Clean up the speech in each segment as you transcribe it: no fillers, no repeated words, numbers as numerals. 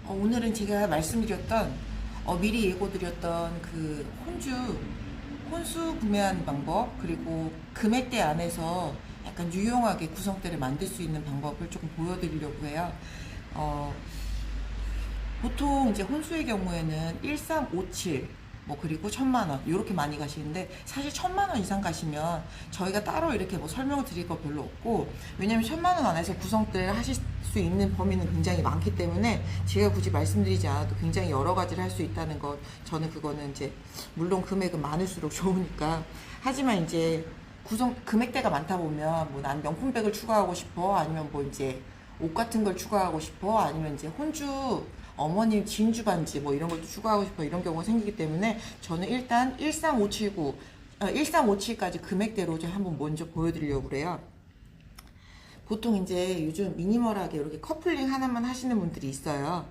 오늘은 제가 말씀드렸던 미리 예고드렸던 그 혼수 구매하는 방법, 그리고 금액대 안에서 약간 유용하게 구성대를 만들 수 있는 방법을 조금 보여드리려고 해요. 어, 보통 이제 혼수의 경우에는 1357 뭐 그리고 1000만원 이렇게 많이 가시는데, 사실 1000만원 이상 가시면 저희가 따로 이렇게 뭐 설명을 드릴 거 별로 없고, 왜냐면 1000만원 안에서 구성대를 하실 수 있는 범위는 굉장히 많기 때문에 제가 굳이 말씀드리지 않아도 굉장히 여러 가지를 할 수 있다는 것, 저는 그거는 이제 물론 금액은 많을수록 좋으니까. 하지만 이제 구성 금액대가 많다 보면 뭐 난 명품백을 추가하고 싶어, 아니면 뭐 이제 옷 같은 걸 추가하고 싶어, 아니면 이제 혼주 어머님 진주 반지 뭐 이런 것도 추가하고 싶어, 이런 경우가 생기기 때문에 저는 일단 1357까지 금액대로 좀 한번 먼저 보여드리려고 그래요. 보통 이제 요즘 미니멀하게 이렇게 커플링 하나만 하시는 분들이 있어요.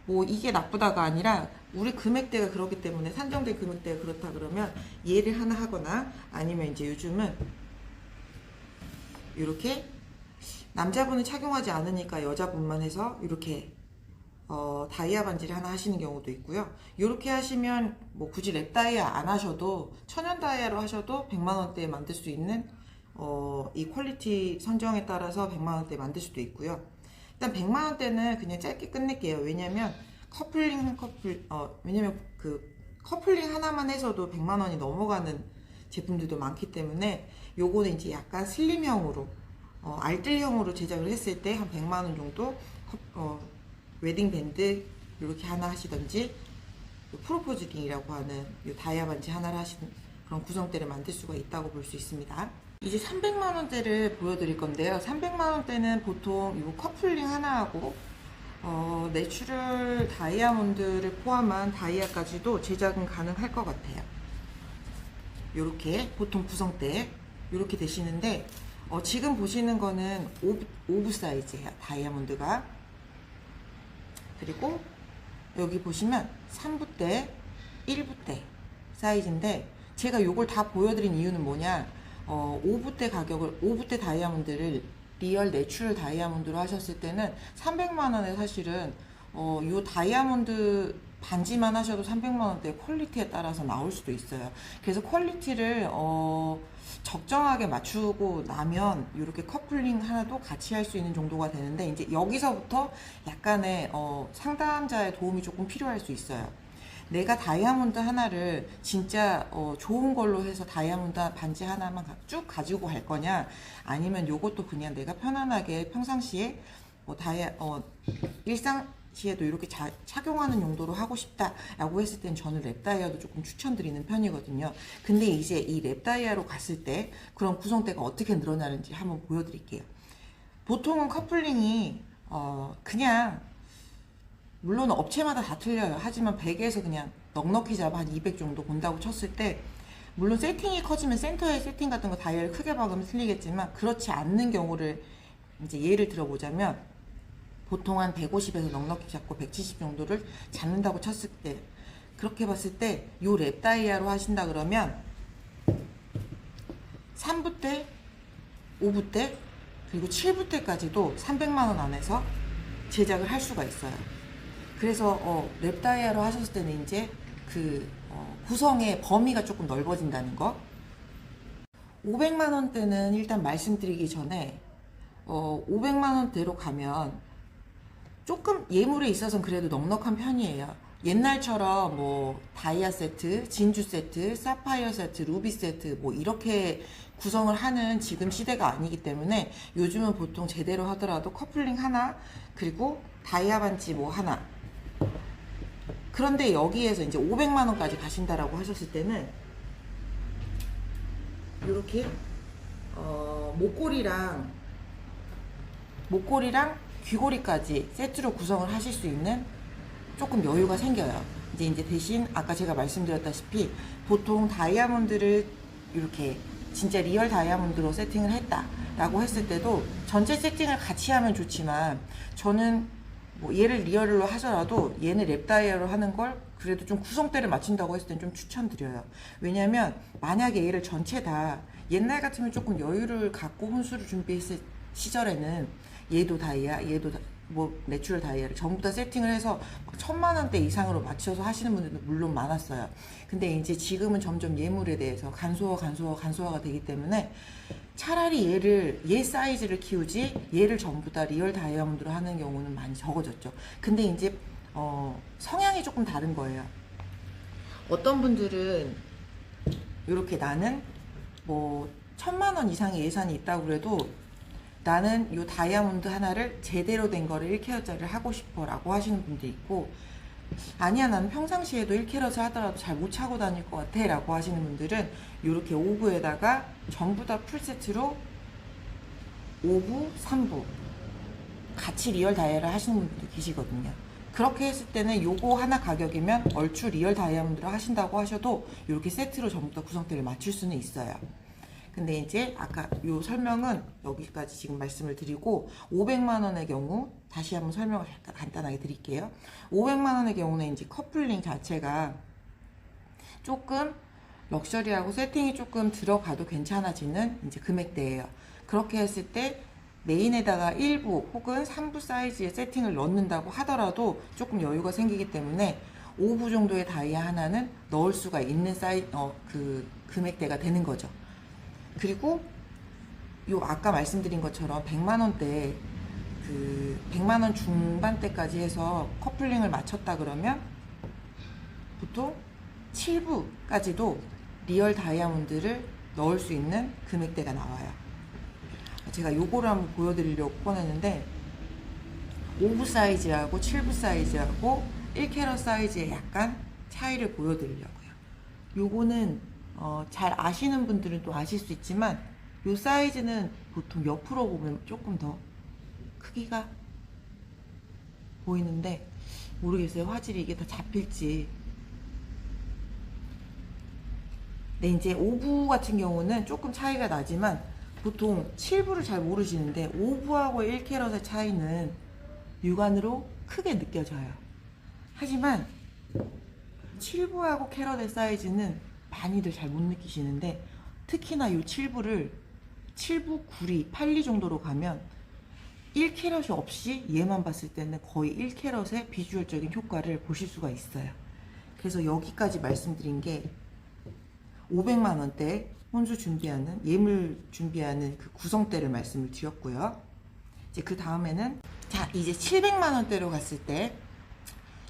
뭐 이게 나쁘다가 아니라 우리 금액대가 그렇기 때문에, 산정된 금액대가 그렇다 그러면 얘를 하나 하거나, 아니면 이제 요즘은 이렇게 남자분은 착용하지 않으니까 여자분만 해서 이렇게 다이아 반지를 하나 하시는 경우도 있고요. 이렇게 하시면 뭐 굳이 랩 다이아 안 하셔도, 천연 다이아로 하셔도 100만원대에 만들 수 있는 이 퀄리티 선정에 따라서 100만원대에 만들 수도 있고요. 일단 100만원대는 그냥 짧게 끝낼게요. 왜냐면 왜냐면 그 커플링 하나만 해서도 100만원이 넘어가는 제품들도 많기 때문에, 요거는 이제 약간 슬림형으로 알뜰형으로 제작을 했을 때 한 100만원 정도 웨딩 밴드 이렇게 하나 하시던지, 프로포즈 링이라고 하는 이 다이아 반지 하나를 하시는 그런 구성대를 만들 수가 있다고 볼 수 있습니다. 이제 300만원대를 보여드릴 건데요. 300만원대는 보통 이 커플링 하나하고 내추럴 다이아몬드를 포함한 다이아까지도 제작은 가능할 것 같아요. 이렇게 보통 구성대 이렇게 되시는데, 지금 보시는 거는 오브 사이즈예요, 다이아몬드가. 그리고 여기 보시면 3부대, 1부대 사이즈인데, 제가 요걸 다 보여드린 이유는 뭐냐, 5부대 다이아몬드를 리얼 내추럴 다이아몬드로 하셨을 때는 300만원에 사실은 요 다이아몬드 반지만 하셔도 300만원대 퀄리티에 따라서 나올 수도 있어요. 그래서 퀄리티를 적정하게 맞추고 나면 이렇게 커플링 하나도 같이 할 수 있는 정도가 되는데, 이제 여기서부터 약간의 상담자의 도움이 조금 필요할 수 있어요. 내가 다이아몬드 하나를 진짜 좋은 걸로 해서 다이아몬드 반지 하나만 쭉 가지고 갈 거냐, 아니면 요것도 그냥 내가 편안하게 평상시에 일상시에도 이렇게 착용하는 용도로 하고 싶다라고 했을 땐 저는 랩 다이아도 조금 추천드리는 편이거든요. 근데 이제 이 랩 다이아로 갔을 때 그런 구성대가 어떻게 늘어나는지 한번 보여드릴게요. 보통은 커플링이 그냥, 물론 업체마다 다 틀려요. 하지만 100에서 그냥 넉넉히 잡아 한 200 정도 본다고 쳤을 때, 물론 세팅이 커지면 센터에 세팅 같은 거 다이얼을 크게 박으면 틀리겠지만, 그렇지 않는 경우를 이제 예를 들어보자면, 보통 한 150에서 넉넉히 잡고 170 정도를 잡는다고 쳤을 때, 그렇게 봤을 때 요 랩 다이아로 하신다 그러면 3부대, 5부대, 그리고 7부대까지도 300만원 안에서 제작을 할 수가 있어요. 그래서 랩 다이아로 하셨을 때는 이제 그 구성의 범위가 조금 넓어진다는 거. 500만원대는 일단 말씀드리기 전에 500만원대로 가면 조금 예물에 있어서는 그래도 넉넉한 편이에요. 옛날처럼 뭐 다이아 세트, 진주 세트, 사파이어 세트, 루비 세트 뭐 이렇게 구성을 하는 지금 시대가 아니기 때문에, 요즘은 보통 제대로 하더라도 커플링 하나, 그리고 다이아 반지 뭐 하나. 그런데 여기에서 이제 500만원까지 가신다라고 하셨을 때는 이렇게 목걸이랑 귀걸이까지 세트로 구성을 하실 수 있는 조금 여유가 생겨요. 이제 대신 아까 제가 말씀드렸다시피, 보통 다이아몬드를 이렇게 진짜 리얼 다이아몬드로 세팅을 했다라고 했을 때도 전체 세팅을 같이 하면 좋지만, 저는 뭐 얘를 리얼로 하더라도 얘는 랩 다이아로 하는 걸 그래도 좀 구성대를 맞춘다고 했을 땐 좀 추천드려요. 왜냐면 만약에 얘를 전체 다, 옛날 같으면 조금 여유를 갖고 혼수를 준비했을 시절에는 얘도 다이아, 얘도 뭐 내추럴 다이아를 전부 다 세팅을 해서 막 1,000만 원대 이상으로 맞춰서 하시는 분들도 물론 많았어요. 근데 이제 지금은 점점 예물에 대해서 간소화가 되기 때문에 차라리 얘 사이즈를 키우지 얘를 전부 다 리얼 다이아몬드로 하는 경우는 많이 적어졌죠. 근데 이제 성향이 조금 다른 거예요. 어떤 분들은 이렇게 나는 뭐 1,000만 원 이상의 예산이 있다고 그래도 나는 요 다이아몬드 하나를 제대로 된 거를 1캐럿짜리를 하고 싶어 라고 하시는 분도 있고, 아니야 나는 평상시에도 1캐럿을 하더라도 잘 못 차고 다닐 것 같아 라고 하시는 분들은 이렇게 5부에다가 전부 다 풀세트로 5부, 3부 같이 리얼 다이아를 하시는 분들도 계시거든요. 그렇게 했을 때는 요거 하나 가격이면 얼추 리얼 다이아몬드를 하신다고 하셔도 이렇게 세트로 전부 다 구성대를 맞출 수는 있어요. 근데 이제 아까 요 설명은 여기까지 지금 말씀을 드리고, 500만 원의 경우 다시 한번 설명을 약간 간단하게 드릴게요. 500만 원의 경우는 이제 커플링 자체가 조금 럭셔리하고 세팅이 조금 들어가도 괜찮아지는 이제 금액대예요. 그렇게 했을 때 메인에다가 1부 혹은 3부 사이즈의 세팅을 넣는다고 하더라도 조금 여유가 생기기 때문에 5부 정도의 다이아 하나는 넣을 수가 있는 그 금액대가 되는 거죠. 그리고 요 아까 말씀드린 것처럼 100만 원대 그 100만 원 중반대까지 해서 커플링을 맞췄다 그러면 보통 7부까지도 리얼 다이아몬드를 넣을 수 있는 금액대가 나와요. 제가 요거를 한번 보여드리려고 꺼냈는데 5부 사이즈하고 7부 사이즈하고 1캐럿 사이즈의 약간 차이를 보여드리려고요. 요거는 잘 아시는 분들은 또 아실 수 있지만 요 사이즈는 보통 옆으로 보면 조금 더 크기가 보이는데 모르겠어요. 화질이 이게 다 잡힐지. 네, 이제 5부 같은 경우는 조금 차이가 나지만 보통 7부를 잘 모르시는데 5부하고 1캐럿의 차이는 육안으로 크게 느껴져요. 하지만 7부하고 캐럿의 사이즈는 많이들 잘 못 느끼시는데, 특히나 이 7부를 7부 9리, 8리 정도로 가면 1캐럿이 없이 얘만 봤을 때는 거의 1캐럿의 비주얼적인 효과를 보실 수가 있어요. 그래서 여기까지 말씀드린 게 500만 원대 혼수 준비하는, 예물 준비하는 그 구성대를 말씀을 드렸고요. 이제 그 다음에는 이제 700만 원대로 갔을 때,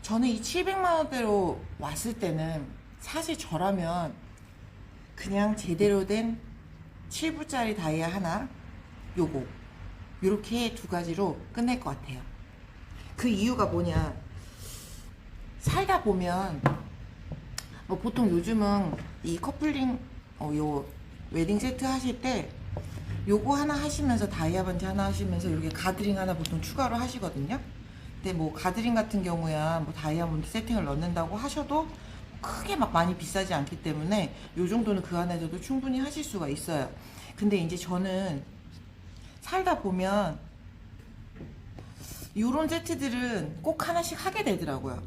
저는 이 700만 원대로 왔을 때는 사실 저라면 그냥 제대로 된 7부짜리 다이아 하나, 요렇게 두 가지로 끝낼 것 같아요. 그 이유가 뭐냐, 살다 보면 뭐 보통 요즘은 이 커플링 요 웨딩 세트 하실 때 요거 하나 하시면서 다이아 반지 하나 하시면서 이렇게 가드링 하나 보통 추가로 하시거든요. 근데 뭐 가드링 같은 경우야 뭐 다이아몬드 세팅을 넣는다고 하셔도 크게 막 많이 비싸지 않기 때문에 요 정도는 그 안에서도 충분히 하실 수가 있어요. 근데 이제 저는 살다 보면 요런 세트들은 꼭 하나씩 하게 되더라고요.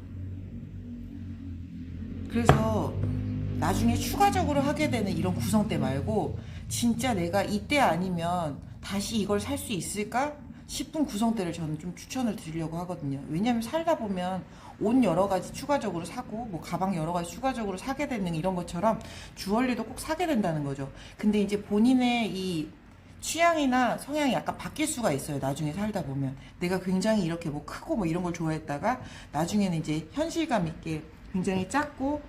그래서 나중에 추가적으로 하게 되는 이런 구성대 말고 진짜 내가 이때 아니면 다시 이걸 살 수 있을까 싶은 구성대를 저는 좀 추천을 드리려고 하거든요. 왜냐면 살다 보면 옷 여러 가지 추가적으로 사고 뭐 가방 여러 가지 추가적으로 사게 되는 이런 것처럼 주얼리도 꼭 사게 된다는 거죠. 근데 이제 본인의 이 취향이나 성향이 약간 바뀔 수가 있어요. 나중에 살다 보면 내가 굉장히 이렇게 뭐 크고 뭐 이런 걸 좋아했다가 나중에는 이제 현실감 있게 굉장히 작고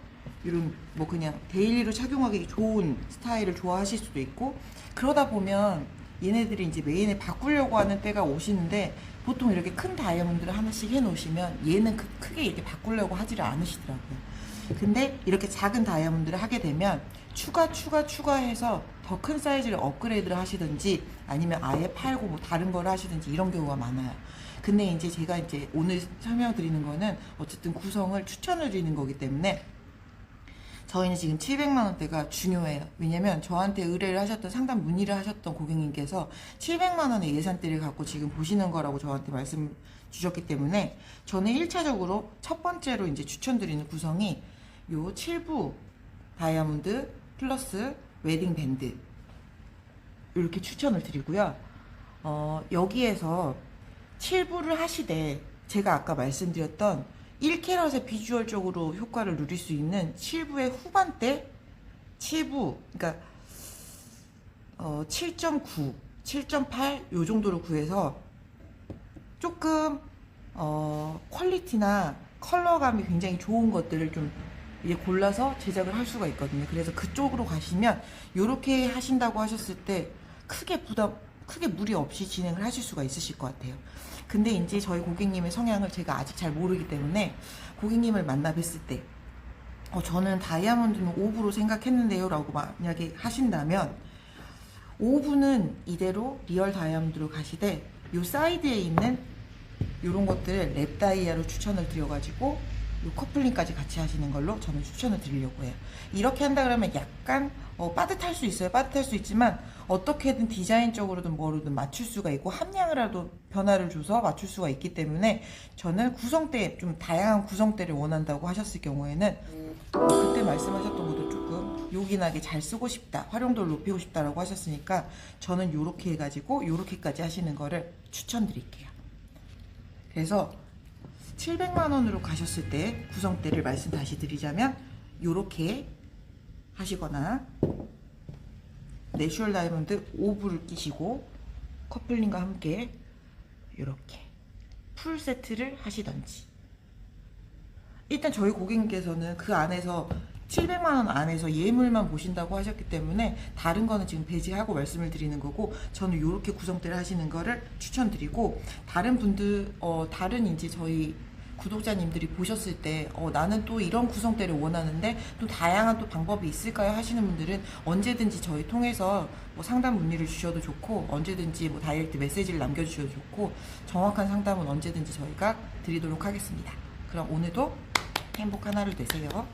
이런 뭐 그냥 데일리로 착용하기 좋은 스타일을 좋아하실 수도 있고, 그러다 보면 얘네들이 이제 메인에 바꾸려고 하는 때가 오시는데 보통 이렇게 큰 다이아몬드를 하나씩 해 놓으시면 얘는 크게 이렇게 바꾸려고 하지를 않으시더라고요. 근데 이렇게 작은 다이아몬드를 하게 되면 추가해서 더 큰 사이즈를 업그레이드를 하시든지 아니면 아예 팔고 뭐 다른 걸 하시든지 이런 경우가 많아요. 근데 이제 제가 이제 오늘 설명드리는 거는 어쨌든 구성을 추천을 드리는 거기 때문에 저희는 지금 700만 원대가 중요해요. 왜냐면 저한테 의뢰를 하셨던, 상담 문의를 하셨던 고객님께서 700만 원의 예산대를 갖고 지금 보시는 거라고 저한테 말씀 주셨기 때문에 저는 1차적으로 첫 번째로 이제 추천드리는 구성이 요 7부 다이아몬드 플러스 웨딩 밴드 이렇게 추천을 드리고요. 여기에서 7부를 하시되 제가 아까 말씀드렸던 1캐럿의 비주얼적으로 효과를 누릴 수 있는 7부의 후반대 7부, 그러니까 7.9, 7.8 요 정도로 구해서 조금 퀄리티나 컬러감이 굉장히 좋은 것들을 좀 이제 골라서 제작을 할 수가 있거든요. 그래서 그쪽으로 가시면 요렇게 하신다고 하셨을 때 크게 무리 없이 진행을 하실 수가 있으실 것 같아요. 근데 이제 저희 고객님의 성향을 제가 아직 잘 모르기 때문에 고객님을 만나 뵀을 때 저는 다이아몬드는 5부로 생각했는데요 라고 만약에 하신다면 5부는 이대로 리얼 다이아몬드로 가시되 요 사이드에 있는 요런 것들을 랩 다이아로 추천을 드려가지고 요 커플링까지 같이 하시는 걸로 저는 추천을 드리려고 해요. 이렇게 한다 그러면 약간 빠듯할 수 있어요. 빠듯할 수 있지만 어떻게든 디자인적으로든 뭐로든 맞출 수가 있고 함량이라도 변화를 줘서 맞출 수가 있기 때문에 저는 구성대, 좀 다양한 구성대를 원한다고 하셨을 경우에는 그때 말씀하셨던 것도 조금 요긴하게 잘 쓰고 싶다, 활용도를 높이고 싶다라고 하셨으니까 저는 요렇게 해가지고 요렇게까지 하시는 거를 추천드릴게요. 그래서 700만원으로 가셨을 때 구성대를 말씀 다시 드리자면 요렇게 하시거나 내추럴 다이아몬드 5부를 끼시고 커플링과 함께 요렇게 풀 세트를 하시던지, 일단 저희 고객님께서는 그 안에서 700만원 안에서 예물만 보신다고 하셨기 때문에 다른 거는 지금 배제하고 말씀을 드리는 거고, 저는 이렇게 구성대를 하시는 거를 추천드리고, 다른 분들 다른 이제 저희 구독자님들이 보셨을 때 나는 또 이런 구성대를 원하는데 또 다양한 또 방법이 있을까요 하시는 분들은 언제든지 저희 통해서 뭐 상담 문의를 주셔도 좋고, 언제든지 뭐 다이렉트 메시지를 남겨주셔도 좋고, 정확한 상담은 언제든지 저희가 드리도록 하겠습니다. 그럼 오늘도 행복 하나를 되세요.